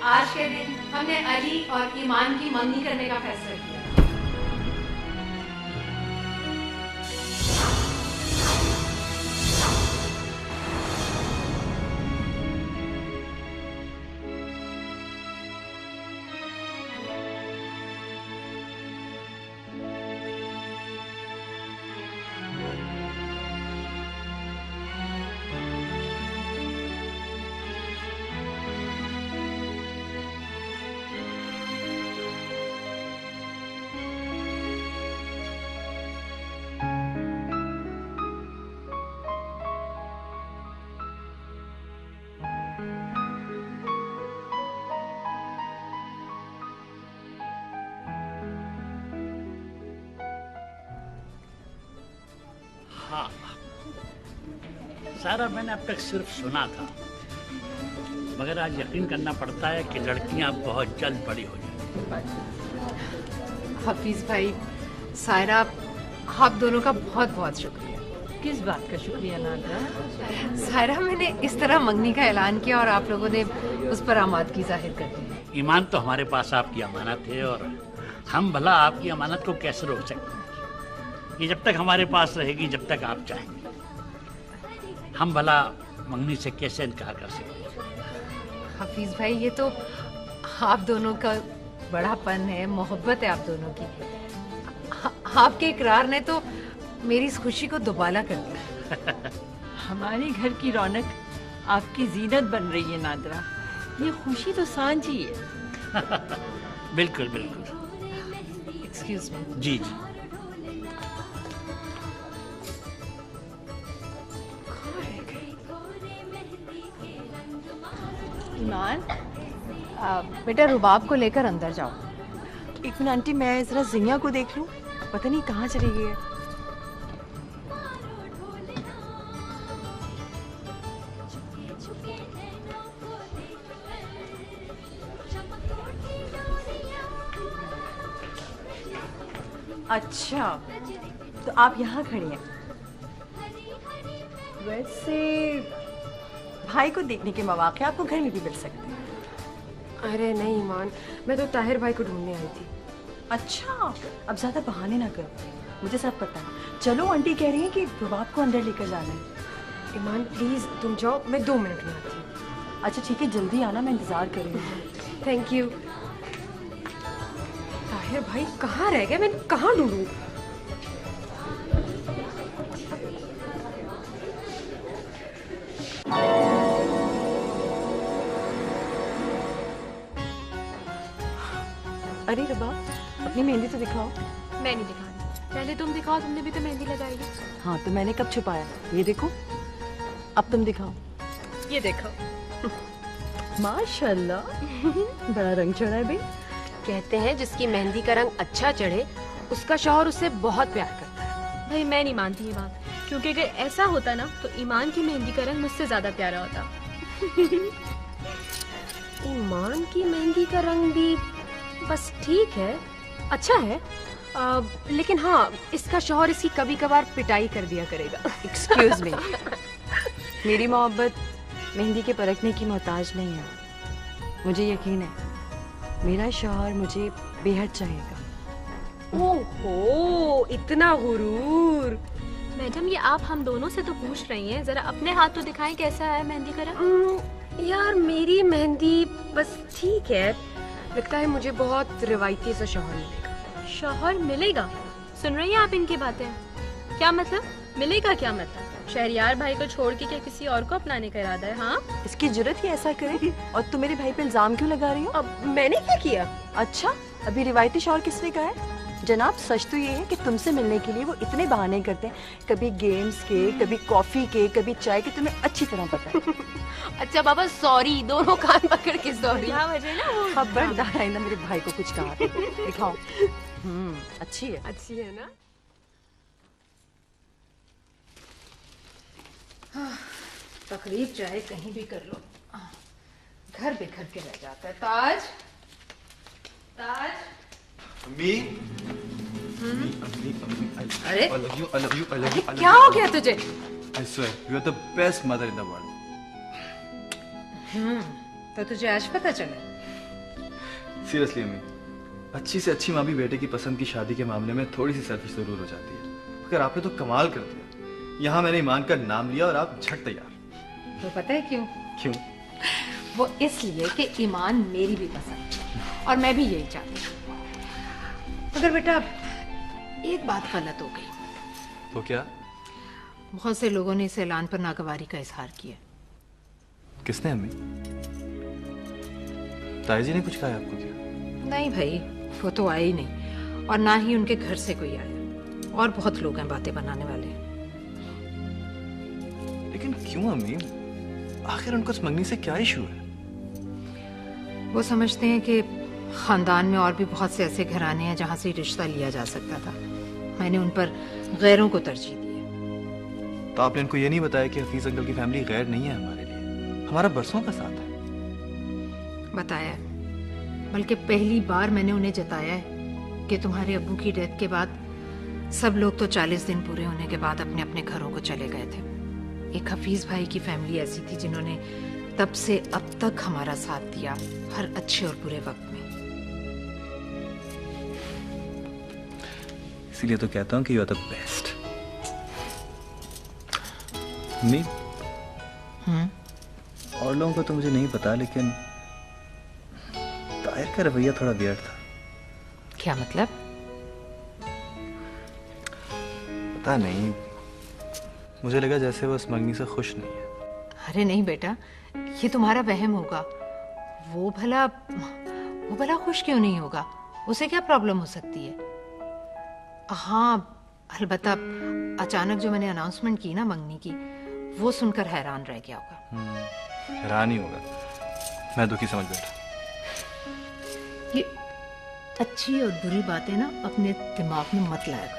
आज के दिन हमने अली और ईमान की मंगनी करने का फैसला किया। हाँ, सारा मैंने अब तक सिर्फ सुना था, मगर आज यकीन करना पड़ता है कि लड़कियां बहुत जल्द बड़ी हो जाएंगी। हफीज भाई, सायरा, आप दोनों का बहुत बहुत शुक्रिया। किस बात का शुक्रिया नादरा? सायरा, मैंने इस तरह मंगनी का ऐलान किया और आप लोगों ने उस पर आमादगी जाहिर कर दी। ईमान तो हमारे पास आपकी अमानत है और हम भला आपकी अमानत को कैसे रोक सकते हैं? ये जब तक हमारे पास रहेगी, जब तक आप चाहेंगे, हम भला मंगनी से कैसे इनकार कर सकते हैं? हफीज भाई, ये तो आप दोनों का बड़ापन है, मोहब्बत है आप दोनों की। आपके इकरार ने तो मेरी इस खुशी को दुबाला कर दिया। हमारे घर की रौनक आपकी जीनत बन रही है नादरा। ये खुशी तो सांझी है। बिल्कुल बिल्कुल। Excuse me. जी जी। ईमान, बेटा रुबाब को लेकर अंदर जाओ। एक मिनट आंटी, मैं जरा जिया को देख लूं, पता नहीं कहाँ चली गई है। अच्छा, तो आप यहाँ खड़ी हैं। वैसे भाई को देखने के मौके आपको घर में भी मिल सकते हैं। अरे नहीं ईमान, मैं तो ताहिर भाई को ढूंढने आई थी। अच्छा, अब ज्यादा बहाने ना करो, मुझे सब पता है। चलो, आंटी कह रही है कि रुबाब को अंदर लेकर जाना है। ईमान प्लीज तुम जाओ, मैं 2 मिनट में आती हूँ। अच्छा ठीक है, जल्दी आना, मैं इंतजार कर रही हूँ। Thank you. ताहिर भाई कहाँ रह गए? मैं कहाँ ढूंढूं? अरे रुबाब, अपनी मेहंदी तो दिखाओ। मैं नहीं दिखानी, पहले तुम दिखाओ, तुमने भी तो मेहंदी लगाई है। हाँ, तो मैंने कब छुपाया? ये देखो, अब तुम दिखाओ। ये देखो। माशाल्लाह, बड़ा रंग चढ़ा है भाई। कहते हैं जिसकी मेहंदी का रंग अच्छा चढ़े उसका शौहर उससे बहुत प्यार करता है। भाई मैं नहीं मानती ये बात, क्योंकि अगर ऐसा होता ना तो ईमान की मेहंदी का रंग मुझसे ज्यादा प्यारा होता। ईमान की मेहंदी का रंग भी बस ठीक है, अच्छा है, लेकिन हाँ, इसका शौहर इसकी कभी कभार पिटाई कर दिया करेगा। एक्सक्यूज मी, मेरी मोहब्बत मेहंदी के परखने की मोहताज नहीं है। मुझे यकीन है मेरा शौहर मुझे बेहद चाहेगा। ओहो, इतना गुरूर। मैडम ये आप हम दोनों से तो पूछ रही हैं, जरा अपने हाथ तो दिखाएं कैसा है मेहंदी का रंग। यार मेरी मेहंदी बस ठीक है, लगता है मुझे बहुत रिवायती सा शौहर मिलेगा। शौहर मिलेगा? सुन रही हैं आप इनकी बातें? क्या मतलब मिलेगा? क्या मतलब शहरियार भाई को छोड़ के क्या किसी और को अपनाने का इरादा है? हाँ, इसकी जुर्रत ही ऐसा करे, और तुम मेरे भाई पे इल्जाम क्यों लगा रही हो? अब मैंने क्या किया? अच्छा, अभी रिवायती शौहर किसने कहा है? जनाब सच तो ये है कि तुमसे मिलने के लिए वो इतने बहाने करते हैं, कभी गेम्स के, कभी कॉफी के, कभी चाय के, तुम्हें अच्छी तरह पता है। अच्छा बाबा सॉरी, दोनों कान पकड़ के सॉरी। क्या वजह ना वो खबरदार आइंदा मेरे भाई को कुछ कहा तो। दिखाओ। अच्छी है। अच्छी है ना। तकलीफ चाहे कहीं भी कर लो, घर बिखर के रह जाता है। ताज, ताज। अम्मी। अरे I love you, I love you, I love you, I love क्या you. हो गया तुझे? I swear, you are the best mother in the world. तो तुझे आज पता चला? Seriously अम्मी, अच्छी से अच्छी माँ भी बेटे की पसंद की शादी के मामले में थोड़ी सी सेल्फिश जरूर हो जाती है, मगर आपने तो कमाल कर दिया। यहाँ मैंने ईमान का नाम लिया और आप झट तैयार। तो पता है क्यों? क्यों? वो इसलिए कि ईमान मेरी भी पसंद है और मैं भी यही चाहती हूँ। मगर बेटा एक बात गलत हो गई। तो क्या? बहुत से लोगों ने इस ऐलान पर नागवारी का इजहार किया। किसने अम्मी? ताई जी ने कुछ कहा आपको क्या? नहीं भाई, वो तो आए ही नहीं और ना ही उनके घर से कोई आया। और बहुत लोग हैं बातें बनाने वाले। लेकिन क्यों अम्मी? आखिर उनको इस मंगनी से क्या इशू है? वो समझते हैं कि खानदान में और भी बहुत से ऐसे घराने हैं जहां से रिश्ता लिया जा सकता था। मैंने उन पर गैरों को तरजीह दी है। तो आपने इनको ये नहीं बताया कि हफीज अंकल की फैमिली गैर नहीं है हमारे लिए, हमारा बरसों का साथ है। बताया है, बल्कि पहली बार मैंने उन्हें जताया है कि तुम्हारे अब्बू की डेथ के बाद सब लोग तो 40 दिन पूरे होने के बाद अपने अपने घरों को चले गए थे। एक हफीज भाई की फैमिली ऐसी थी जिन्होंने तब से अब तक हमारा साथ दिया, हर अच्छे और बुरे वक्त में। इसीलिए तो कहता हूँ कि यू आर द बेस्ट। मी और लोगों को तो मुझे नहीं पता, लेकिन ताहिर का रवैया थोड़ा वियर्ड था। क्या मतलब? पता नहीं, मुझे लगा जैसे वो इस मंगनी से खुश नहीं है। अरे नहीं बेटा, ये तुम्हारा वहम होगा। वो भला खुश क्यों नहीं होगा? उसे क्या प्रॉब्लम हो सकती है? हाँ, अलबत्ता अचानक जो मैंने अनाउंसमेंट की ना मंगनी की, वो सुनकर हैरान रह गया होगा। हैरान ही होगा, मैं दुखी समझ बैठा। ये अच्छी और बुरी बातें ना अपने दिमाग में मत लाया करो।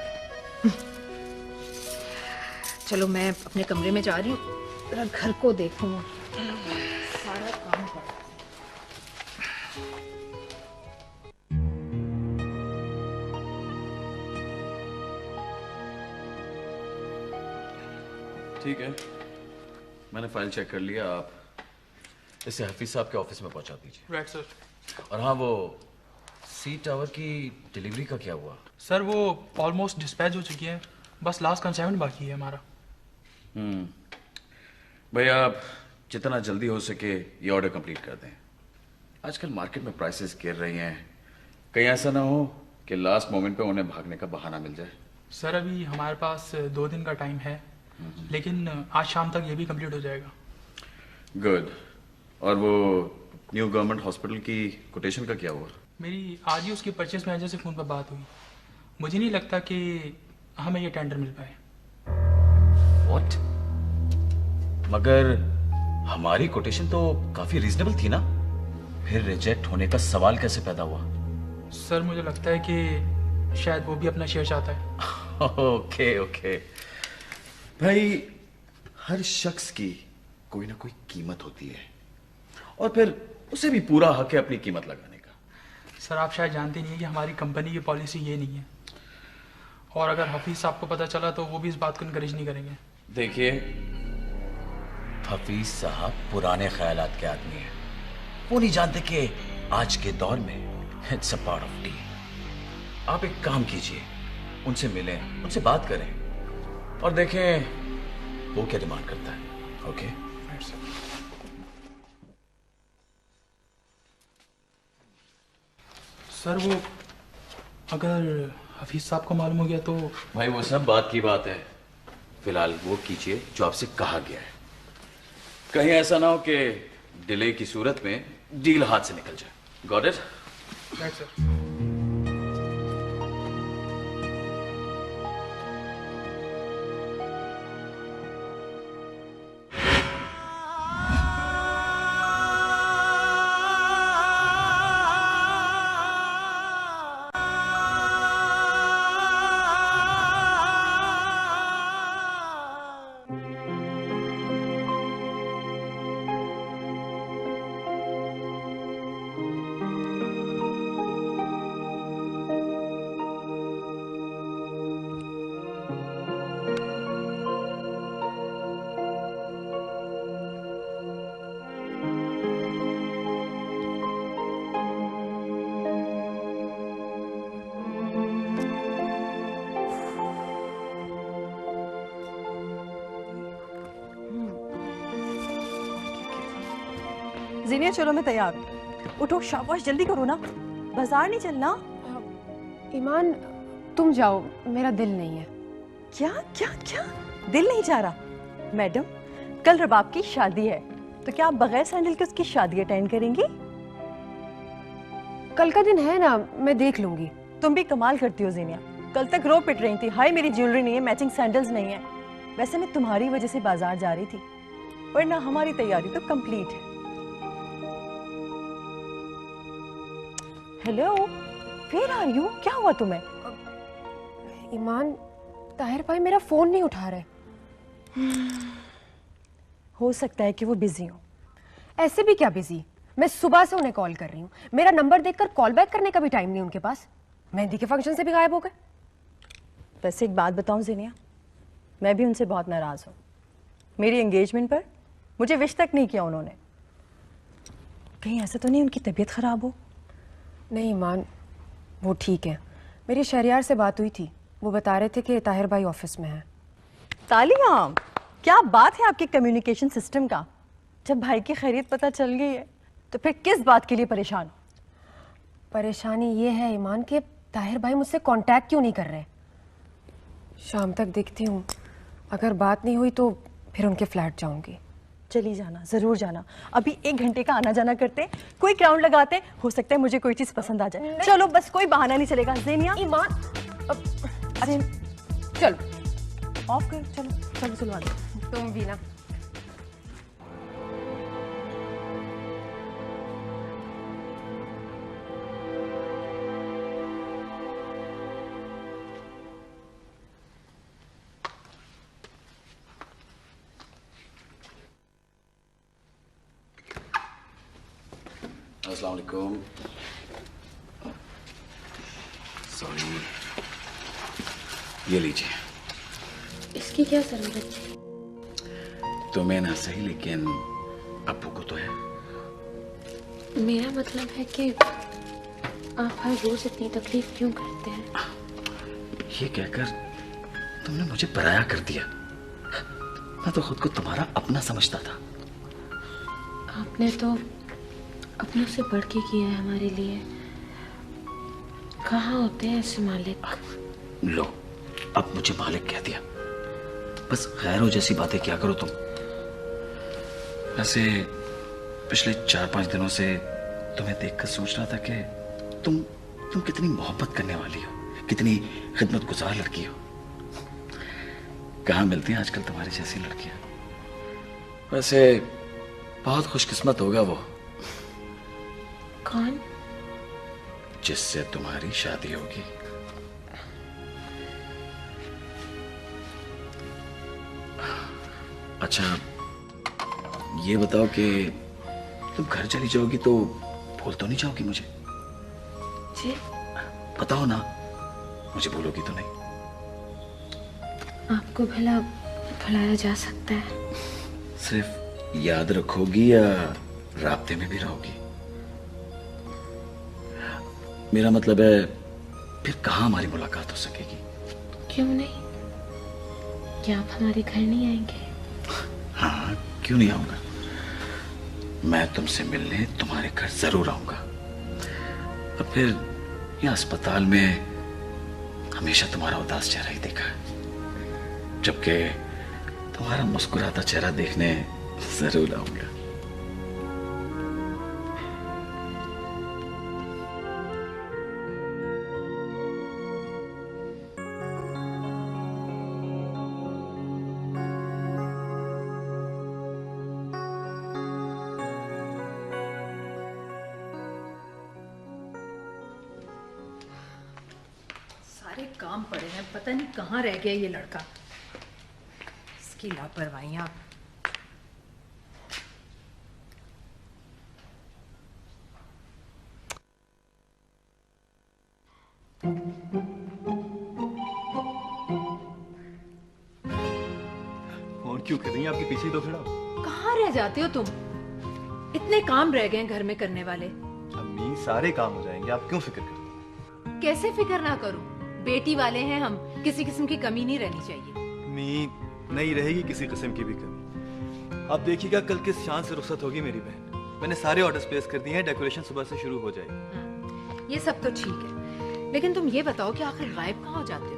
चलो मैं अपने कमरे में जा रही हूँ, जरा घर को देखूं। सारा काम पड़ा। ठीक है, मैंने फाइल चेक कर लिया। आप इसे हफीज साहब के ऑफिस में पहुंचा दीजिए। Right sir. और हाँ, वो सी टावर की डिलीवरी का क्या हुआ? सर वो ऑलमोस्ट डिस्पैच हो चुकी है, बस लास्ट कंसाइनमेंट बाकी है हमारा। भैया आप जितना जल्दी हो सके ये ऑर्डर कंप्लीट कर दें। आजकल मार्केट में प्राइसेस गिर रही हैं, कहीं ऐसा ना हो कि लास्ट मोमेंट पे उन्हें भागने का बहाना मिल जाए। सर अभी हमारे पास 2 दिन का टाइम है, लेकिन आज शाम तक ये भी कंप्लीट हो जाएगा। गुड। और वो न्यू गवर्नमेंट हॉस्पिटल की कोटेशन का क्या हुआ? मेरी आज ही उसकी परचेस मैनेजर से फ़ोन पर बात हुई। मुझे नहीं लगता कि हमें ये टेंडर मिल पाए। What? मगर हमारी कोटेशन तो काफी रीजनेबल थी ना, फिर रिजेक्ट होने का सवाल कैसे पैदा हुआ? सर मुझे लगता है कि शायद वो भी अपना शेयर चाहता है। ओके ओके भाई, हर शख्स की कोई ना कोई कीमत होती है और फिर उसे भी पूरा हक है अपनी कीमत लगाने का। सर आप शायद जानते नहीं हैं कि हमारी कंपनी की पॉलिसी ये नहीं है, और अगर हफीज साहब को पता चला तो वो भी इस बात को इनकरेज नहीं करेंगे। देखिए, हफीज साहब पुराने ख्यालात के आदमी हैं। वो नहीं जानते कि आज के दौर में it's a part of T. आप एक काम कीजिए, उनसे मिलें, उनसे बात करें और देखें वो क्या डिमांड करता है। ओके सर वो अगर हफीज साहब को मालूम हो गया तो? भाई वो सब बात की बात है, फिलहाल वो कीजिए जो आपसे कहा गया है। कहीं ऐसा ना हो कि डिले की सूरत में डील हाथ से निकल जाए। Got it? Right sir. Zeenia चलो मैं तैयार हूँ। उठो शाबाश जल्दी करो ना, बाजार नहीं चलना। ईमान तुम जाओ, मेरा दिल नहीं है। क्या क्या क्या दिल नहीं चाह रहा? मैडम कल रबाब की शादी है, तो क्या आप बगैर सैंडल के उसकी शादी अटेंड करेंगी? कल का दिन है ना, मैं देख लूंगी। तुम भी कमाल करती हो जीनिया, कल तक रो पिट रही थी, हाय मेरी ज्वेलरी नहीं है, मैचिंग सैंडल्स नहीं है। वैसे मैं तुम्हारी वजह से बाजार जा रही थी, वरना हमारी तैयारी तो कंप्लीट है। हेलो, फिर आ रही हो? क्या हुआ तुम्हें? ईमान, ताहिर भाई मेरा फोन नहीं उठा रहे। हो सकता है कि वो बिजी हो। ऐसे भी क्या बिजी, मैं सुबह से उन्हें कॉल कर रही हूँ। मेरा नंबर देखकर कॉल बैक करने का भी टाइम नहीं उनके पास। मेहंदी के फंक्शन से भी गायब हो गए। वैसे एक बात बताऊं जीनिया, मैं भी उनसे बहुत नाराज हूँ। मेरी एंगेजमेंट पर मुझे विश तक नहीं किया उन्होंने। कहीं ऐसा तो नहीं उनकी तबीयत खराब हो? नहीं ईमान, वो ठीक है। मेरी शहरियार से बात हुई थी, वो बता रहे थे कि ताहिर भाई ऑफिस में है। तालियां, क्या बात है आपके कम्युनिकेशन सिस्टम का। जब भाई की खैरियत पता चल गई है तो फिर किस बात के लिए परेशान? परेशानी ये है ईमान कि ताहिर भाई मुझसे कांटेक्ट क्यों नहीं कर रहे। शाम तक देखती हूँ, अगर बात नहीं हुई तो फिर उनके फ्लैट जाऊंगी। चली जाना, जरूर जाना। अभी 1 घंटे का आना जाना करते, कोई राउंड लगाते, हो सकता है मुझे कोई चीज पसंद आ जाए। चलो बस, कोई बहाना नहीं चलेगा। ज़ेनिया ईमान, अरे चलो ऑफ कर, चलो चलो चलो आगे। तुम भी ना। अस्सलाम वालेकुम। सॉरी, ये लीजिए। इसकी क्या जरूरत थी? तुम्हें ना सही, लेकिन अब्बू को तो है। मेरा मतलब है कि आप हर रोज इतनी तकलीफ क्यों करते हैं? ये कहकर तुमने मुझे पराया कर दिया। मैं तो खुद को तुम्हारा अपना समझता था। आपने तो अपनों से बढ़ के किया है हमारे लिए। कहाँ होते हैं ऐसे मालिक? लो, अब मुझे मालिक कह दिया। बस गैरों जैसी बातें क्या करो तुम। वैसे पिछले 4-5 दिनों से तुम्हें देखकर सोच रहा था कि तुम कितनी मोहब्बत करने वाली हो, कितनी खिदमत गुजार लड़की हो। कहाँ मिलती हैं आजकल तुम्हारी जैसी लड़कियां। वैसे बहुत खुशकिस्मत होगा वो। कौन? जिससे तुम्हारी शादी होगी। अच्छा ये बताओ कि तुम घर चली जाओगी तो भूल तो नहीं जाओगी मुझे? जी? बताओ ना, मुझे भूलोगी तो नहीं? आपको भुलाया जा सकता है? सिर्फ याद रखोगी या राब्ते में भी रहोगी? मेरा मतलब है फिर कहाँ हमारी मुलाकात हो सकेगी? क्यों नहीं? क्या आप हमारे घर नहीं आएंगे? हाँ, क्यों नहीं आऊंगा। मैं तुमसे मिलने तुम्हारे घर जरूर आऊंगा। और फिर ये अस्पताल में हमेशा तुम्हारा उदास चेहरा ही देखा है, जबकि तुम्हारा मुस्कुराता चेहरा देखने जरूर आऊंगा। सारे काम पड़े हैं, पता नहीं कहाँ रह गया ये लड़का। इसकी लापरवाहियां। फोन क्यों कर रही हैं? आपके पीछे ही तो खड़ा हूं। कहाँ रह जाते हो तुम? इतने काम रह गए हैं घर में करने वाले। अम्मी सारे काम हो जाएंगे, आप क्यों फिक्र करती हैं? कैसे फिक्र ना करूं? बेटी वाले हैं हम, किसी किस्म की कमी नहीं रहनी चाहिए। अम्मी नहीं रहेगी किसी किस्म की भी कमी। आप देखिएगा कल किस शान से रुखसत होगी मेरी बहन। मैंने सारे ऑर्डर्स प्लेस कर दिए हैं, डेकोरेशन सुबह से शुरू हो जाएगी। ये सब तो ठीक है, लेकिन तुम ये बताओ कि आखिर गायब कहाँ हो जाते हो?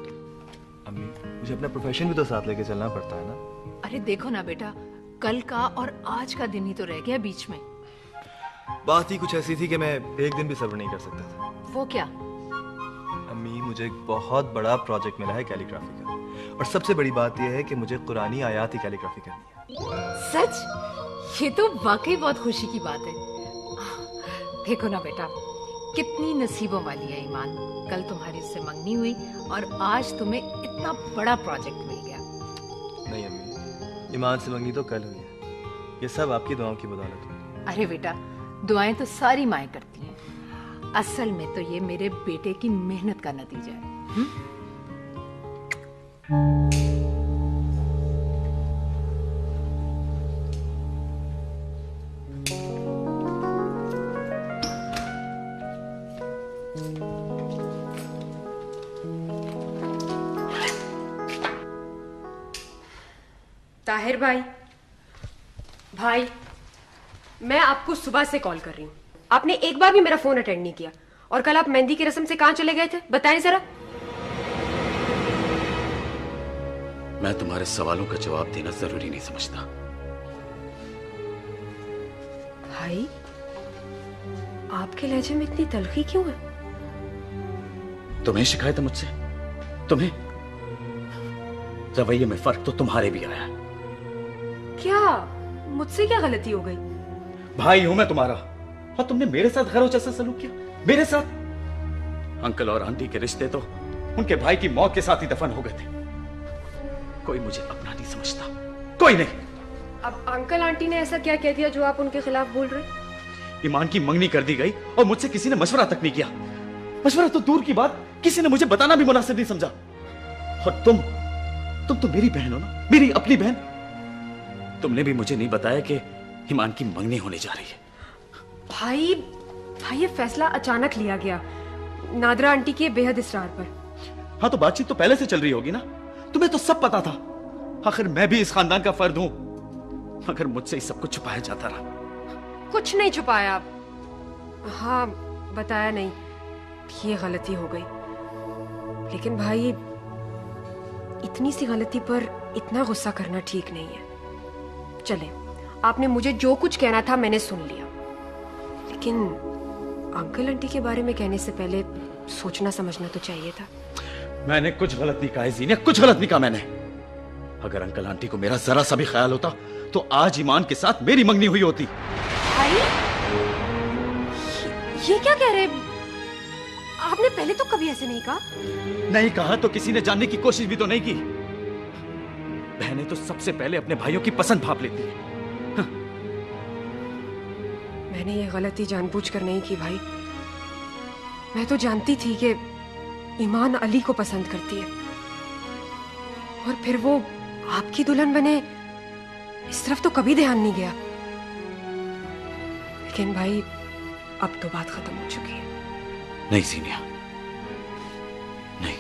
अम्मी, मुझे अपना प्रोफेशन भी तो साथ लेके चलना पड़ता है ना। अरे देखो ना बेटा, कल का और आज का दिन ही तो रह गया बीच में। बात ही कुछ ऐसी थी कि मैं एक दिन भी सब्र नहीं कर सकता था। वो क्या? अम्मी, मुझे एक बहुत बड़ा प्रोजेक्ट मिला है कैलीग्राफी का, और सबसे बड़ी बात यह है कि मुझे कुरानी आयात की कैलीग्राफी करनी है। सच? ये तो वाकई बहुत खुशी की बात है। देखो ना बेटा, कितनी नसीबों वाली है ईमान। कल तुम्हारी उससे मंगनी हुई और आज तुम्हें इतना बड़ा प्रोजेक्ट मिल गया। नहीं अम्मी, ईमान से मंगनी तो कल हुई है। ये सब आपकी दुआओं की बदौलत हुई। अरे बेटा, दुआएं तो सारी माएं करती हैं। असल में तो ये मेरे बेटे की मेहनत का नतीजा है। ताहिर भाई, भाई मैं आपको सुबह से कॉल कर रही हूँ, आपने एक बार भी मेरा फोन अटेंड नहीं किया। और कल आप मेहंदी की रस्म से कहाँ चले गए थे, बताएं जरा। मैं तुम्हारे सवालों का जवाब देना जरूरी नहीं समझता। भाई, आपके लहजे में इतनी तलखी क्यों है? तुम्हें शिकायत है मुझसे? तुम्हें? रवैये में फर्क तो तुम्हारे भी आया। क्या मुझसे क्या गलती हो गई? भाई हूं मैं तुम्हारा, और तुमने मेरे साथ गैरों जैसा सलूक किया। मेरे साथ अंकल और आंटी के रिश्ते तो उनके भाई की मौत के साथ ही दफन हो गए थे। कोई मुझे अपना नहीं समझता, कोई नहीं। अब अंकल आंटी ने ऐसा क्या कह दिया जो आप उनके खिलाफ बोल रहे? ईमान की मंगनी कर दी गई और मुझसे किसी ने मशवरा तक नहीं किया। मशवरा तो दूर की बात, किसी ने मुझे बताना भी मुनासिब नहीं समझा। और तुम तो मेरी बहन हो ना, मेरी अपनी बहन। तुमने भी मुझे नहीं बताया कि ईमान की मंगनी होने जा रही है। भाई ये फैसला अचानक लिया गया, नादरा आंटी के बेहद इसरार पर। हाँ, तो बातचीत तो पहले से चल रही होगी ना, तुम्हें तो सब पता था। आखिर मैं भी इस खानदान का फर्द हूं, मगर मुझसे इस सब कुछ छुपाया जाता रहा। कुछ नहीं छुपाया। हाँ, बताया नहीं, ये गलती हो गई। लेकिन भाई, इतनी सी गलती पर इतना गुस्सा करना ठीक नहीं है। चले, आपने मुझे जो कुछ कहना था मैंने सुन लिया, लेकिन अंकल आंटी के बारे में कहने से पहले सोचना समझना तो चाहिए था। मैंने कुछ गलत नहीं कहा जीने, कुछ गलत नहीं कहा मैंने। अगर अंकल आंटी को मेरा जरा सा भी ख्याल होता तो आज ईमान के साथ मेरी मंगनी हुई होती। भाई, ये क्या कह रहे? आपने पहले तो कभी ऐसे नहीं कहा। नहीं कहा तो किसी ने जानने की कोशिश भी तो नहीं की। बहनें तो सबसे पहले अपने भाइयों की पसंद भाप लेती है। मैंने ये गलती जानबूझकर नहीं की भाई। मैं तो जानती थी कि ईमान अली को पसंद करती है, और फिर वो आपकी दुल्हन बने, इस तरफ तो कभी ध्यान नहीं गया। लेकिन भाई, अब तो बात खत्म हो चुकी है। नहीं सीनिया, नहीं,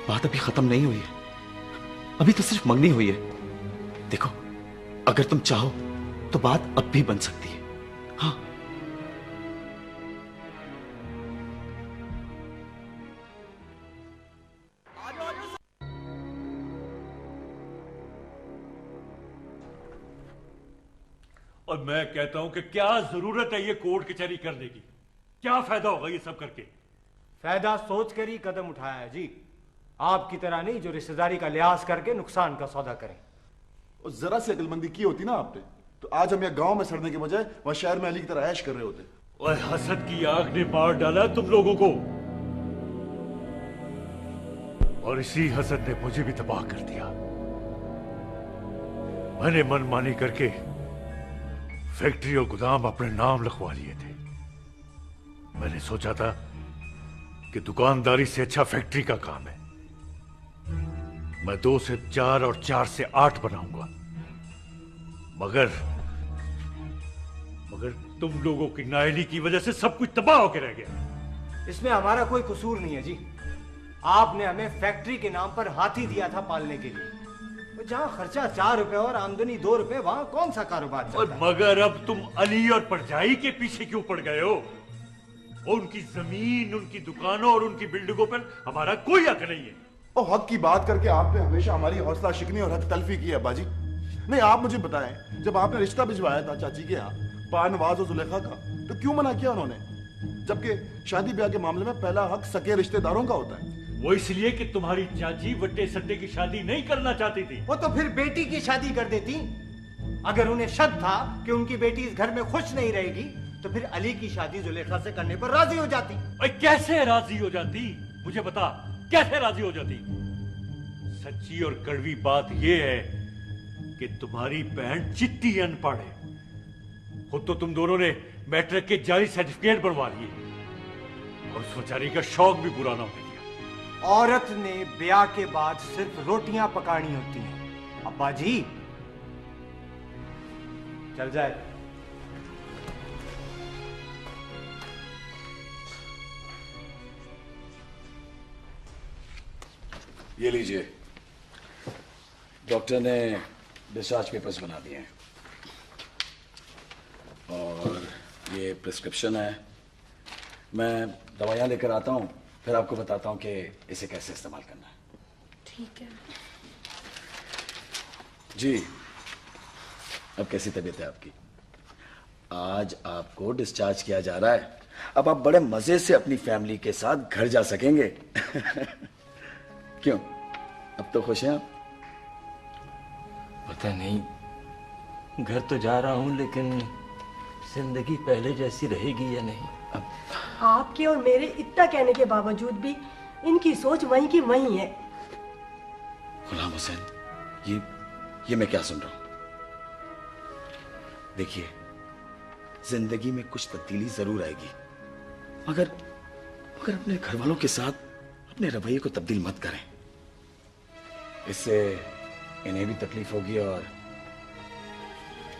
बात अभी खत्म नहीं हुई है। अभी तो सिर्फ मंगनी हुई है। देखो, अगर तुम चाहो तो बात अब भी बन सकती है। हाँ, और मैं कहता हूं कि क्या जरूरत है ये कोर्ट कचहरी करने की? क्या फायदा होगा ये सब करके? फायदा सोच कर ही कदम उठाया है जी। आपकी तरह नहीं जो रिश्तेदारी का लिहाज करके नुकसान का सौदा करें। और जरा सी अकलमंदी की होती ना आपने, तो आज हम यहाँ गांव में सड़ने के बजाय वहां शहर में अली की तरह ऐश कर रहे होते। और हसद की आग ने मार डाला तुम लोगों को, और इसी हसद ने मुझे भी तबाह कर दिया। मैंने मनमानी करके फैक्ट्री और गोदाम अपने नाम लिखवा लिए थे। मैंने सोचा था कि दुकानदारी से अच्छा फैक्ट्री का काम है। मैं 2 से 4 और 4 से 8 बनाऊंगा, मगर तुम लोगों की नाअहली की वजह से सब कुछ तबाह होकर रह गया। इसमें हमारा कोई कसूर नहीं है जी। आपने हमें फैक्ट्री के नाम पर हाथी दिया था पालने के लिए, जहाँ खर्चा 4 रुपए और आमदनी 2 रुपए, वहाँ कौन सा कारोबार चलता और है? मगर अब तुम अली और परजाई के पीछे क्यों पड़ गए हो? उनकी जमीन, उनकी दुकानों और उनकी बिल्डिंगों पर हमारा कोई हक नहीं है। और हक की बात करके आपने हमेशा हमारी हौसला शिकनी और हक तलफी की है अब्बा जी। नहीं, आप मुझे बताएं, जब आपने रिश्ता भिजवाया था चाची के यहाँ पानवाज और जुलेखा का, तो क्यों मना किया उन्होंने? जबकि शादी ब्याह के मामले में पहला हक सके रिश्तेदारों का होता है। वो इसलिए कि तुम्हारी चाची वड्डे सट्टे की शादी नहीं करना चाहती थी। वो तो फिर बेटी की शादी कर देती। अगर उन्हें शक था कि उनकी बेटी इस घर में खुश नहीं रहेगी, तो फिर अली की शादी जुलेखा से करने पर राजी हो जाती। और कैसे राजी हो जाती? मुझे बता, कैसे राजी हो जाती? सच्ची और कड़वी बात यह है कि तुम्हारी बहन चिट्टी अनपढ़ है। खुद तो तुम दोनों ने मैट्रिक के जाली सर्टिफिकेट बनवा लिए और उस बेचारी का शौक भी पूरा ना होने दिया। औरत ने ब्याह के बाद सिर्फ रोटियां पकानी होती हैं। अब्बा जी, चल जाए। ये लीजिए, डॉक्टर ने डिस्चार्ज पेपर्स बना दिए हैं और ये प्रिस्क्रिप्शन है। मैं दवाइयाँ लेकर आता हूँ, फिर आपको बताता हूँ कि इसे कैसे इस्तेमाल करना है। ठीक है जी। अब कैसी तबीयत है आपकी? आज आपको डिस्चार्ज किया जा रहा है। अब आप बड़े मजे से अपनी फैमिली के साथ घर जा सकेंगे। क्यों, अब तो खुश हैं आप? पता नहीं, घर तो जा रहा हूं, लेकिन जिंदगी पहले जैसी रहेगी या नहीं। आपके और मेरे इतना कहने के बावजूद भी इनकी सोच वहीं की वहीं है। गुलाम हुसैन, ये मैं क्या सुन रहा हूं? देखिए, जिंदगी में कुछ तब्दीली जरूर आएगी, मगर अपने घर वालों के साथ अपने रवैये को तब्दील मत करें। इससे इन्हें भी तकलीफ होगी और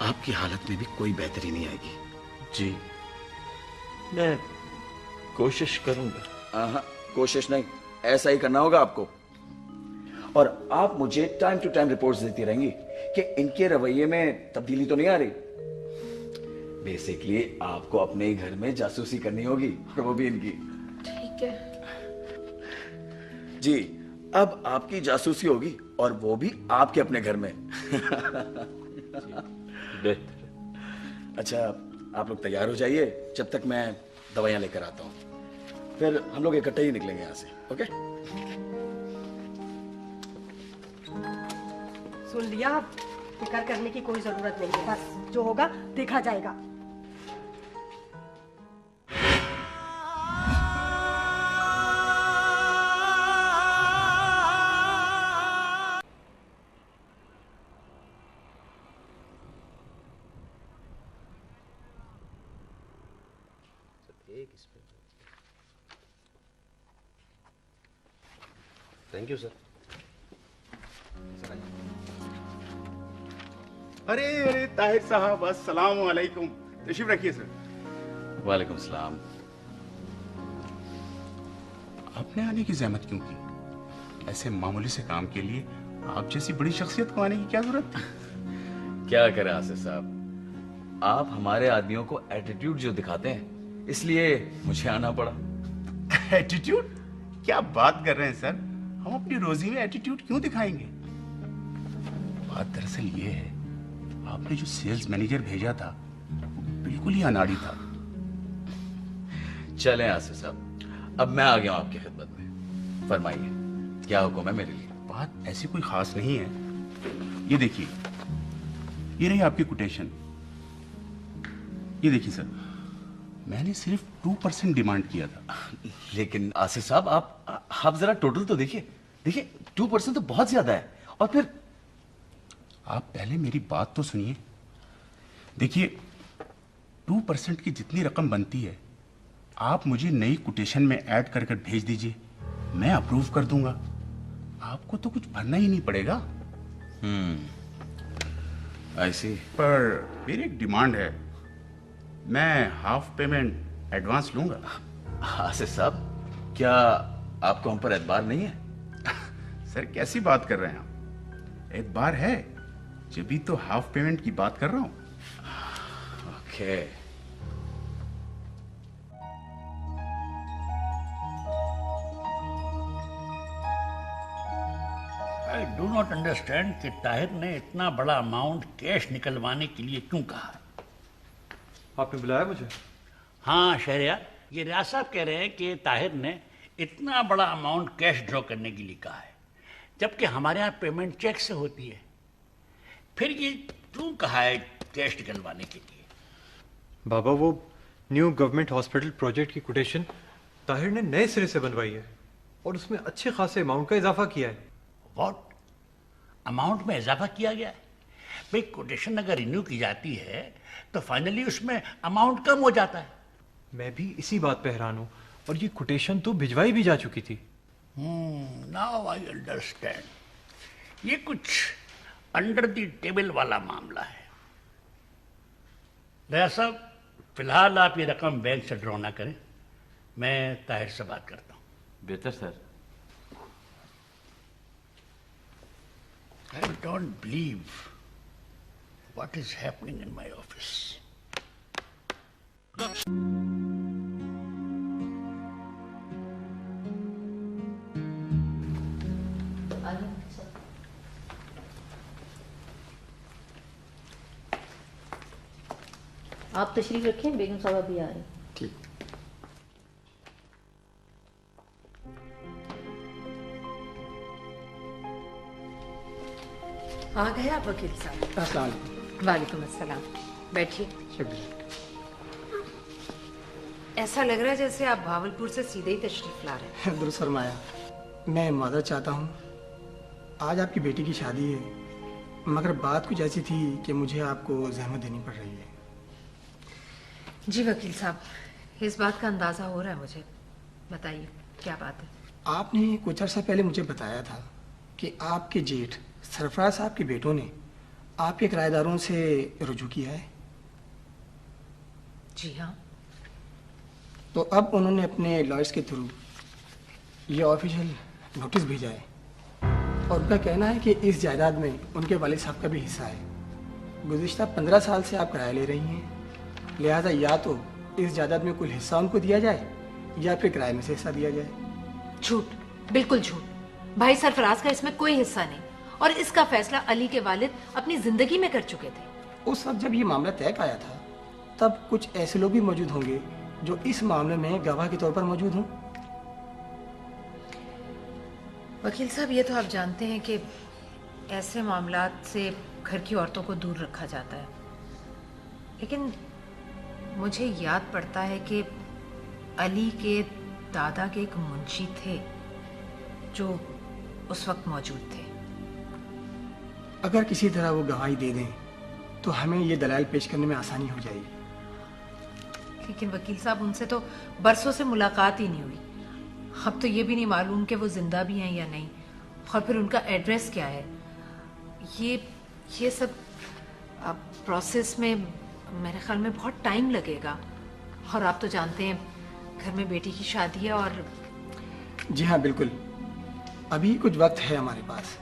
आपकी हालत में भी कोई बेहतरी नहीं आएगी। जी, मैं कोशिश करूंगा। हाँ, कोशिश नहीं, ऐसा ही करना होगा आपको। और आप मुझे टाइम टू टाइम रिपोर्ट्स देती रहेंगी कि इनके रवैये में तब्दीली तो नहीं आ रही। बेसिकली आपको अपने ही घर में जासूसी करनी होगी, और वो भी इनकी। ठीक है जी, अब आपकी जासूसी होगी और वो भी आपके अपने घर में। अच्छा, आप लोग तैयार हो जाइए, जब तक मैं दवाइयां लेकर आता हूं। फिर हम लोग इकट्ठे ही निकलेंगे यहां से। ओके? सुन लिया, फिक्र करने की कोई जरूरत नहीं है। बस जो होगा देखा जाएगा। Thank you sir. अरे अरे ताहिर साहब, अस्सलाम वालेकुम। तशरीफ रखिए सर। वालेकुम सलाम। आपने आने की जहमत क्यों की? ऐसे मामूली से काम के लिए आप जैसी बड़ी शख्सियत को आने की क्या जरूरत थी? क्या करें आसिफ साहब, आप हमारे आदमियों को एटीट्यूड जो दिखाते हैं, इसलिए मुझे आना पड़ा। एटीट्यूड? क्या बात कर रहे हैं सर? हम अपनी रोजी में एटीट्यूड क्यों दिखाएंगे? बात दरअसल ये है, आपने जो सेल्स मैनेजर भेजा था बिल्कुल ही अनाड़ी था। चलें आसिफ साहब, अब मैं आ गया हूं आपकी खिदमत में। फरमाइए, क्या हुक्म है मेरे लिए? बात ऐसी कोई खास नहीं है। ये देखिए, ये रही आपकी कोटेशन। ये देखिए सर, मैंने सिर्फ 2% डिमांड किया था। लेकिन आसिफ साहब, आप जरा टोटल तो देखिए। 2% तो बहुत ज्यादा है। और फिर आप पहले मेरी बात तो सुनिए। देखिए, 2% की जितनी रकम बनती है आप मुझे नई कोटेशन में ऐड कर कर भेज दीजिए, मैं अप्रूव कर दूंगा। आपको तो कुछ भरना ही नहीं पड़ेगा। आई सी। पर मेरी एक डिमांड है, मैं हाफ पेमेंट एडवांस लूंगा। आसिफ साहब, क्या आपको हम पर एतबार नहीं है? सर, कैसी बात कर रहे हैं आप? एतबार है, जब तो हाफ पेमेंट की बात कर रहा हूं। Okay. I do not understand कि ताहिर ने इतना बड़ा अमाउंट कैश निकलवाने के लिए क्यों कहा। आपने बुलाया मुझे? हाँ शहरयार, ये रियाज साहब कह रहे हैं कि ताहिर ने इतना बड़ा अमाउंट कैश ड्रॉ करने के लिए कहा है, जबकि हमारे यहाँ पेमेंट चेक से होती है। फिर ये क्यों कहा है कैश निकलवाने के लिए? बाबा, वो न्यू गवर्नमेंट हॉस्पिटल प्रोजेक्ट की कोटेशन ताहिर ने नए सिरे से बनवाई है और उसमें अच्छे खासे अमाउंट का इजाफा किया है। व्हाट? अमाउंट में इजाफा किया गया है? भाई कोटेशन अगर रिन्यू की जाती है तो फाइनली उसमें अमाउंट कम हो जाता है। मैं भी इसी बात पे हैरान हूँ, और ये कोटेशन तो भिजवाई भी जा चुकी थी। Now I understand. ये कुछ अंडर द टेबल वाला मामला है। रियाज साहब, फिलहाल आप ये रकम बैंक से ड्रॉ ना करें, मैं ताहिर से बात करता हूँ। बेहतर sir. I don't believe what is happening in my office. आप तशरीफ रखें, बेगम साहब भी आ रहे हैं। ठीक। आ गए आप वकील साहब? अस्सलाम वालेकुम। वालेकुम अस्सलाम। बैठिए। शुक्रिया। ऐसा लग रहा है जैसे आप भावलपुर से सीधे ही तशरीफ ला रहे हैं। दुरुस्त फरमाया। मैं माजरत चाहता हूँ, आज आपकी बेटी की शादी है, मगर बात कुछ ऐसी थी कि मुझे आपको जहमत देनी पड़ रही है। जी वकील साहब, इस बात का अंदाजा हो रहा है मुझे। बताइए क्या बात है? आपने कुछ अर्सा पहले मुझे बताया था कि आपके जेठ सरफराज साहब के बेटों ने आपके किराएदारों से रुजू किया है। जी हाँ। तो अब उन्होंने अपने लॉयर्स के थ्रू ये ऑफिशियल नोटिस भेजा है, और उनका कहना है कि इस जायदाद में उनके वालिद साहब का भी हिस्सा है। गुज़िश्ता 15 साल से आप किराया ले रही हैं, लिहाजा या तो इस जायदाद में कुल हिस्सा उनको दिया जाए या फिर किराए में से हिस्सा दिया जाए। झूठ, बिल्कुल झूठ। भाई सरफराज का इसमें कोई हिस्सा नहीं, और इसका फैसला अली के वालिद अपनी जिंदगी में कर चुके थे। उस वक्त जब ये मामला तय आया था, तब कुछ ऐसे लोग भी मौजूद होंगे जो इस मामले में गवाह के तौर पर मौजूद हों। वकील साहब, ये तो आप जानते हैं कि ऐसे मामलात से घर की औरतों को दूर रखा जाता है, लेकिन मुझे याद पड़ता है कि अली के दादा के एक मुंशी थे जो उस वक्त मौजूद थे। अगर किसी तरह वो गवाही दे दें तो हमें ये दलाल पेश करने में आसानी हो जाएगी। लेकिन वकील साहब, उनसे तो बरसों से मुलाकात ही नहीं हुई। अब तो ये भी नहीं मालूम कि वो जिंदा भी हैं या नहीं, और फिर उनका एड्रेस क्या है। ये सब अब प्रोसेस में मेरे ख्याल में बहुत टाइम लगेगा, और आप तो जानते हैं घर में बेटी की शादी है। और जी हाँ, बिल्कुल, अभी कुछ वक्त है हमारे पास।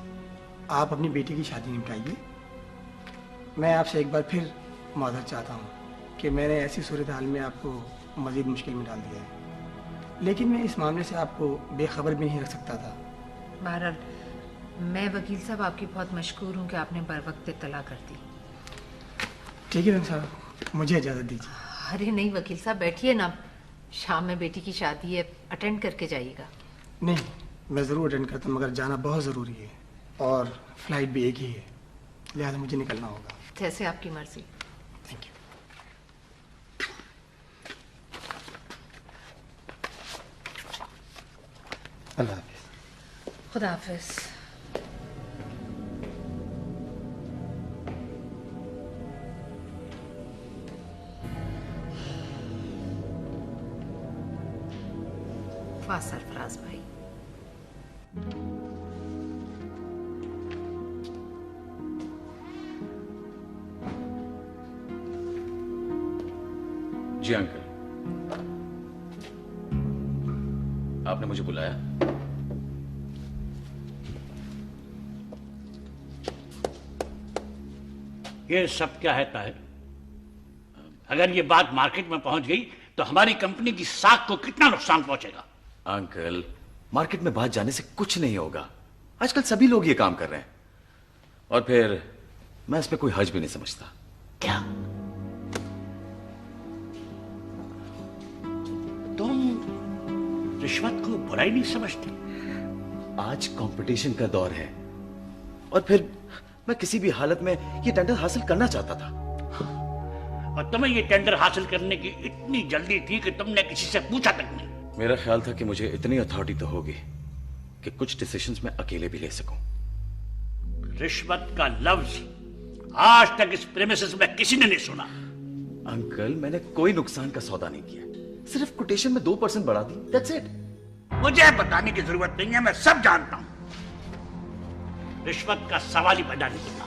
आप अपनी बेटी की शादी निपटाइए। मैं आपसे एक बार फिर माजरत चाहता हूँ कि मैंने ऐसी सूरत हाल में आपको मज़ीद मुश्किल में डाल दिया है, लेकिन मैं इस मामले से आपको बेखबर भी नहीं रख सकता था। बहरहाल, मैं वकील साहब आपकी बहुत मशकूर हूँ कि आपने बर वक्त इत्तला कर दी। ठीक है साहब, मुझे इजाज़त दीजिए। अरे नहीं वकील साहब, बैठिए ना, शाम में बेटी की शादी है, अटेंड करके जाइएगा। नहीं, मैं ज़रूर अटेंड करता हूँ, मगर जाना बहुत ज़रूरी है और फ्लाइट भी एक ही है, लिहाजा मुझे निकलना होगा। जैसे आपकी मर्जी। Thank you. अल्लाह हाफिज़। खुदा हाफिज़। वाह सरफराज भाई, जी अंकल, आपने मुझे बुलाया? ये सब क्या है ताहिर? अगर ये बात मार्केट में पहुंच गई तो हमारी कंपनी की साख को कितना नुकसान पहुंचेगा? अंकल, मार्केट में बात जाने से कुछ नहीं होगा। आजकल सभी लोग ये काम कर रहे हैं। और फिर मैं इसमें कोई हर्ज भी नहीं समझता। क्या तुम रिश्वत को बुराई नहीं समझती? आज कंपटीशन का दौर है और फिर मैं किसी भी हालत में ये टेंडर हासिल करना चाहता था। और तुम्हें ये टेंडर हासिल करने की इतनी जल्दी थी कि तुमने किसी से पूछा तक नहीं। मेरा ख्याल था कि मुझे इतनी अथॉरिटी तो होगी कि कुछ डिसीजंस मैं अकेले भी ले सकूं। रिश्वत का लफ्ज आज तक इस प्रेमिसेस में किसी ने नहीं सुना। अंकल, मैंने कोई नुकसान का सौदा नहीं किया, सिर्फ कोटेशन में 2% बढ़ा दी, दैट्स इट। मुझे बताने की जरूरत नहीं है, मैं सब जानता हूं। रिश्वत का सवाल ही पैदा नहीं होता।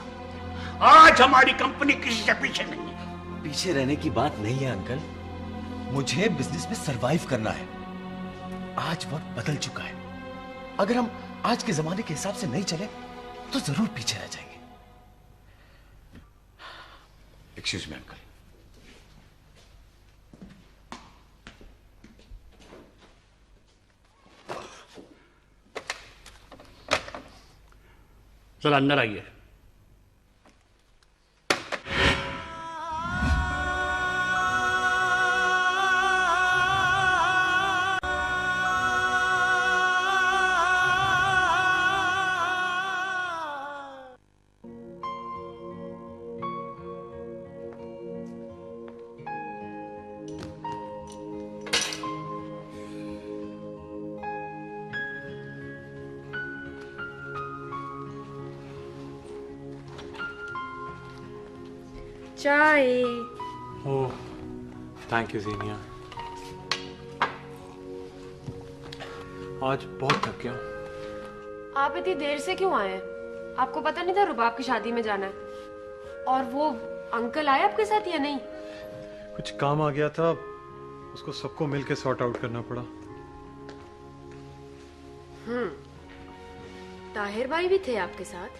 आज हमारी कंपनी किसी से पीछे नहीं है। पीछे रहने की बात नहीं है अंकल, मुझे बिजनेस में सरवाइव करना है। आज वक्त बदल चुका है। अगर हम आज के जमाने के हिसाब से नहीं चले तो जरूर पीछे रह जाएंगे। Excuse me uncle. जरा अंदर आइए। चाय। ओह, थैंक यू ज़ीनिया। आज बहुत थक गया हूँ। आप इतनी देर से क्यों आए? आपको पता नहीं था रुबाब की शादी में जाना है? और वो अंकल आए आपके साथ या नहीं? कुछ काम आ गया था, उसको सबको मिलके सॉर्ट आउट करना पड़ा। ताहिर भाई भी थे आपके साथ?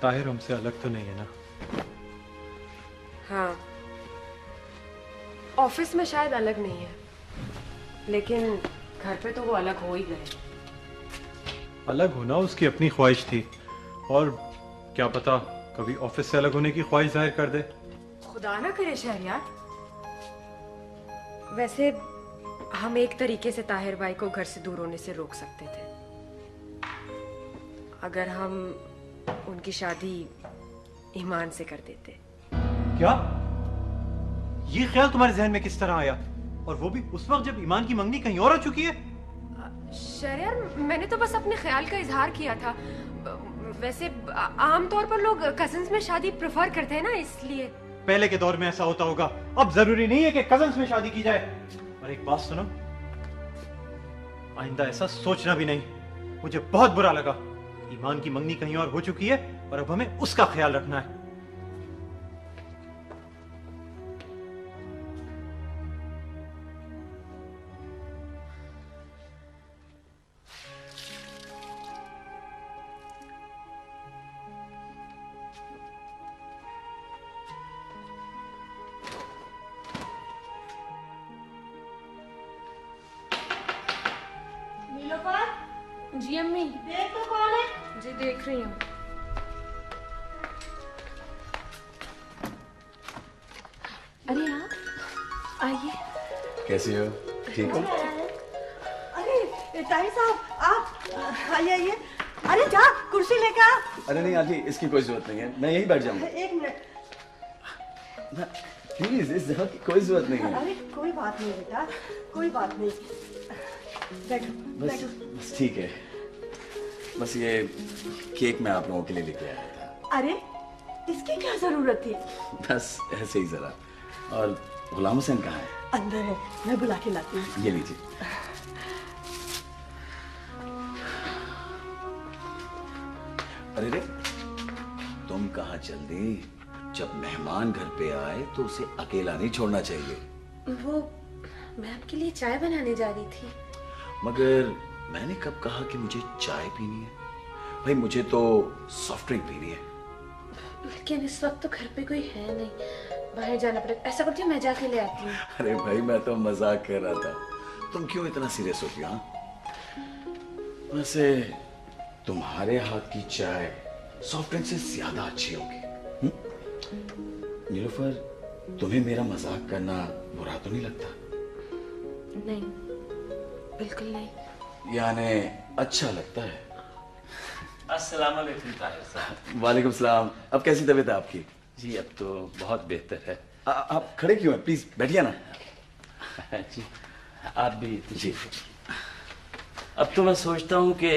ताहिर हमसे अलग तो नहीं है ना? हाँ, ऑफिस में शायद अलग नहीं है, लेकिन घर पे तो वो अलग हो ही गए। अलग होना उसकी अपनी ख्वाहिश थी, और क्या पता कभी ऑफिस से अलग होने की ख्वाहिश जाहिर कर दे। खुदा ना करे शहरियार। वैसे हम एक तरीके से ताहिर भाई को घर से दूर होने से रोक सकते थे, अगर हम उनकी शादी ईमान से कर देते। क्या? ये ख्याल तुम्हारे जहन में किस तरह आया? और वो भी उस वक्त जब ईमान की मंगनी कहीं और हो चुकी है? शहरियार, मैंने तो बस अपने ख्याल का इजहार किया था। वैसे आमतौर पर लोग कजिन्स में शादी प्रेफर करते हैं ना, इसलिए। पहले के दौर में ऐसा होता होगा, अब जरूरी नहीं है कि कजिन्स में शादी की जाए। और एक बात सुनो, आइंदा ऐसा सोचना भी नहीं। मुझे बहुत बुरा लगा। ईमान की मंगनी कहीं और हो चुकी है और अब हमें उसका ख्याल रखना है। जी अम्मी। देख तो कौन है? जी देख रही हूँ। अरे आप आइए। कैसी हो? ठीक हो? अरे ताहिर साहब, आप आइए आइए। अरे जा कुर्सी लेके आ। अरे नहीं आंटी, इसकी कोई जरूरत नहीं है, मैं यहीं बैठ जाऊंगा। एक मिनट। प्लीज, इस जगह की कोई जरूरत नहीं है। अरे कोई बात नहीं बेटा, कोई बात नहीं। बैठो बस बैठो। बस ठीक है। बस ये केक मैं आप लोगों के लिए लेके आया था। अरे इसकी क्या जरूरत थी? बस ऐसे ही जरा। और गुलाम हुसैन कहाँ है? अंदर है, मैं बुला के लाती हूँ। ये लीजिए। अरे रे, तुम कहाँ चल दी? जब मेहमान घर पे आए तो उसे अकेला नहीं छोड़ना चाहिए। वो मैं आपके लिए चाय बनाने जा रही थी। मगर मैंने कब कहा कि मुझे चाय पीनी है? भाई मुझे तो सॉफ्ट ड्रिंक पीनी है। लेकिन इस वक्त तो घर पे कोई है नहीं, बाहर जाना पड़ेगा। ऐसा करती हूँ मैं जाके ले आती हूँ। अरे भाई मैं तो मजाक कर रहा था, तुम क्यों इतना सीरियस होती हो? वैसे तुम्हारे हाथ की चाय सॉफ्ट ड्रिंक से ज्यादा अच्छी होगी। नीलूफर, तुम्हें मेरा मजाक करना बुरा तो नहीं लगता? नहीं, बिल्कुल नहीं। यानी अच्छा लगता है। अस्सलाम वालेकुम ताहिर साहब। वालेकुम सलाम। अब कैसी तबीयत है आपकी? जी अब तो बहुत बेहतर है। आप खड़े क्यों हैं? प्लीज बैठिए ना। जी आप भी जी। अब तो मैं सोचता हूँ कि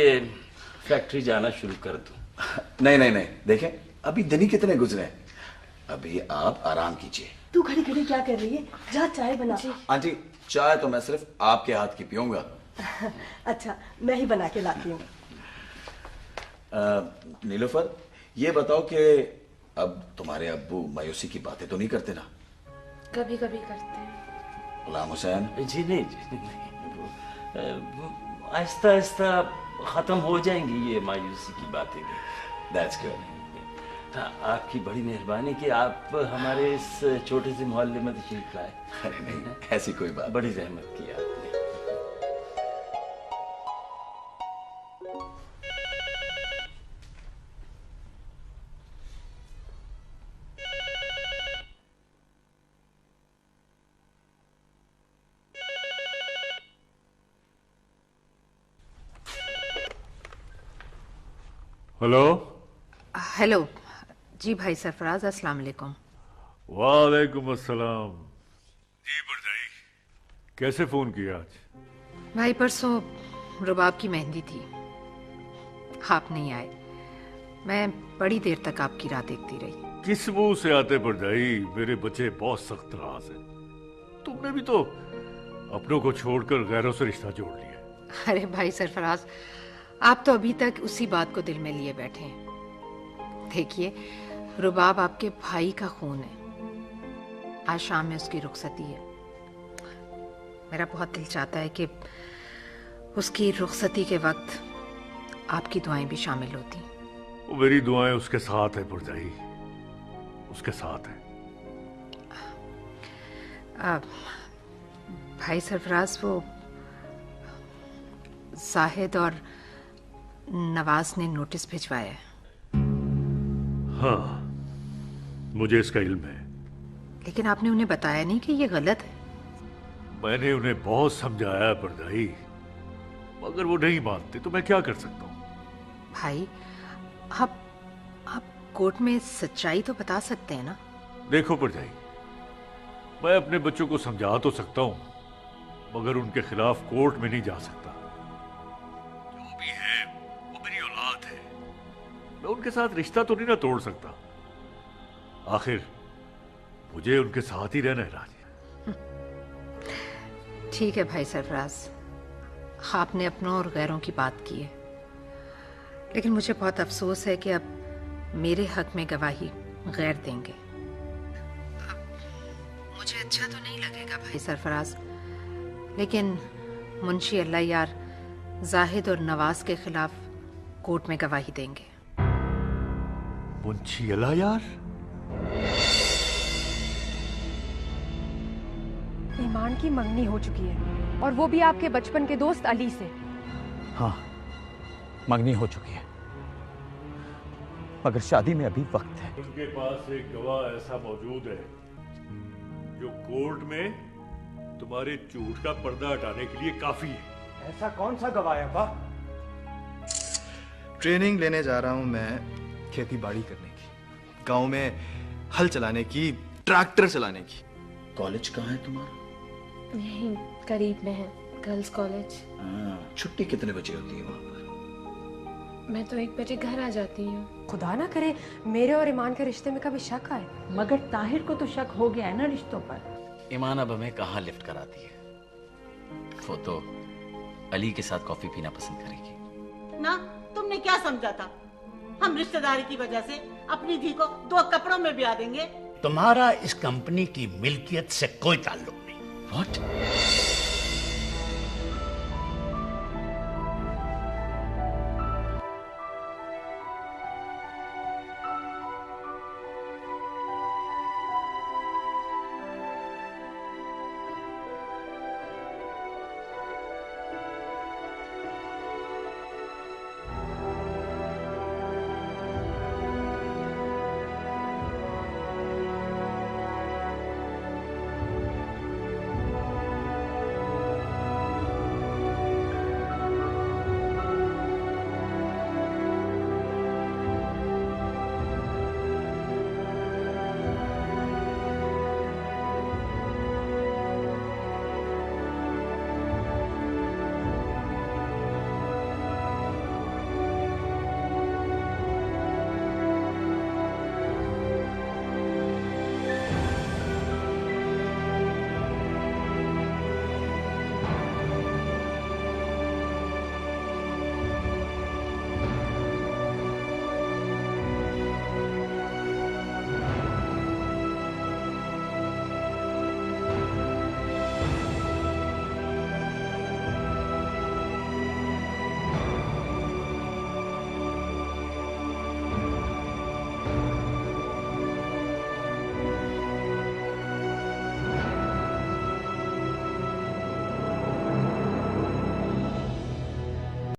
फैक्ट्री जाना शुरू कर दूँ। नहीं नहीं नहीं, देखें अभी दिन ही कितने गुजरे हैं, अभी आप आराम कीजिए। तू खड़ी खड़ी क्या कर रही है? जा चाय बना। आंटी चाय तो मैं सिर्फ आपके हाथ की पीऊंगा। अच्छा मैं ही बना के लाती हूँ। नीलूफर, ये बताओ कि अब तुम्हारे अब्बू मायूसी की बातें तो नहीं करते ना? कभी कभी करते हैं। गुलाम हुसैन? जी नहीं, आहिस्ता आहिस्ता खत्म हो जाएंगी ये मायूसी की बातें। That's good. आपकी बड़ी मेहरबानी कि आप हमारे इस छोटे से मोहल्ले में तशरीफ लाए। अरे नहीं, ऐसी कोई बात। बड़ी जहमत की आपने। हेलो। हेलो जी भाई सरफराज, अस्सलाम वालेकुम। वालेकुम अस्सलाम। जी भरजाई, कैसे फोन किया आज? भाई परसों रुबाब की मेहंदी थी, आप नहीं आए। मैं बड़ी देर तक आपकी राह देखती रही। किस मुंह से आते भरजाई? मेरे बच्चे बहुत सख्त राज हैं। तुमने भी तो अपनों को छोड़कर गैरों से रिश्ता जोड़ लिया। अरे भाई सरफराज, आप तो अभी तक उसी बात को दिल में लिए बैठे हैं। देखिए, रुबाब आपके भाई का खून है। आज शाम में उसकी रुखसती है। मेरा बहुत दिल चाहता है कि उसकी रुखसती के वक्त आपकी दुआएं भी शामिल होती। वो मेरी दुआएं उसके साथ है भरजाई, उसके साथ है। भाई सरफराज, वो जाहिद और नवाज ने नोटिस भिजवाया है। हाँ, मुझे इसका इल्म है। लेकिन आपने उन्हें बताया नहीं कि ये गलत है। मैंने उन्हें बहुत समझाया भरजाई, मगर वो नहीं मानते, तो मैं क्या कर सकता हूँ? भाई, आप कोर्ट में सच्चाई तो बता सकते हैं ना? देखो भरजाई, मैं अपने बच्चों को समझा तो सकता हूँ, मगर उनके खिलाफ कोर्ट में नहीं जा सकता। जो भी है वो मेरी औलाद है, मैं उनके साथ रिश्ता तो नहीं ना तोड़ सकता। आखिर मुझे उनके साथ ही रहना है राजी। ठीक है भाई सरफराज, आपने अपनों और गैरों की बात की है, लेकिन मुझे बहुत अफसोस है कि अब मेरे हक में गवाही गैर देंगे। मुझे अच्छा तो नहीं लगेगा भाई सरफराज, लेकिन मुंशी अल्लाह यार जाहिद और नवाज के खिलाफ कोर्ट में गवाही देंगे। मुंशी अल्लाह यार? ईमान की मंगनी हो चुकी है, और वो भी आपके बचपन के दोस्त अली से। हाँ, मंगनी हो चुकी है, मगर शादी में अभी वक्त है। उनके पास एक गवाह ऐसा मौजूद है जो कोर्ट में तुम्हारे झूठ का पर्दा हटाने के लिए काफी है। ऐसा कौन सा गवाह है अब्बा? ट्रेनिंग लेने जा रहा हूं मैं खेती बाड़ी करने की, गांव में हल चलाने की, ट्रैक्टर चलाने की। कॉलेज कहाँ है तुम्हारा? यहीं करीब में है, गर्ल्स कॉलेज। छुट्टी कितने बजे होती है वहाँ पर? मैं तो 1 बजे घर आ जाती हूँ। खुदा ना करे मेरे और ईमान के रिश्ते में कभी शक आए। मगर ताहिर को तो शक हो गया है ना रिश्तों पर। ईमान अब हमें कहाँ लिफ्ट कराती है, वो तो अली के साथ कॉफी पीना पसंद करेगी ना। तुमने क्या समझा था हम रिश्तेदारी की वजह से अपनी धी को 2 कपड़ों में ब्याह देंगे? तुम्हारा इस कंपनी की मिल्कियत से कोई ताल्लुक नहीं। What?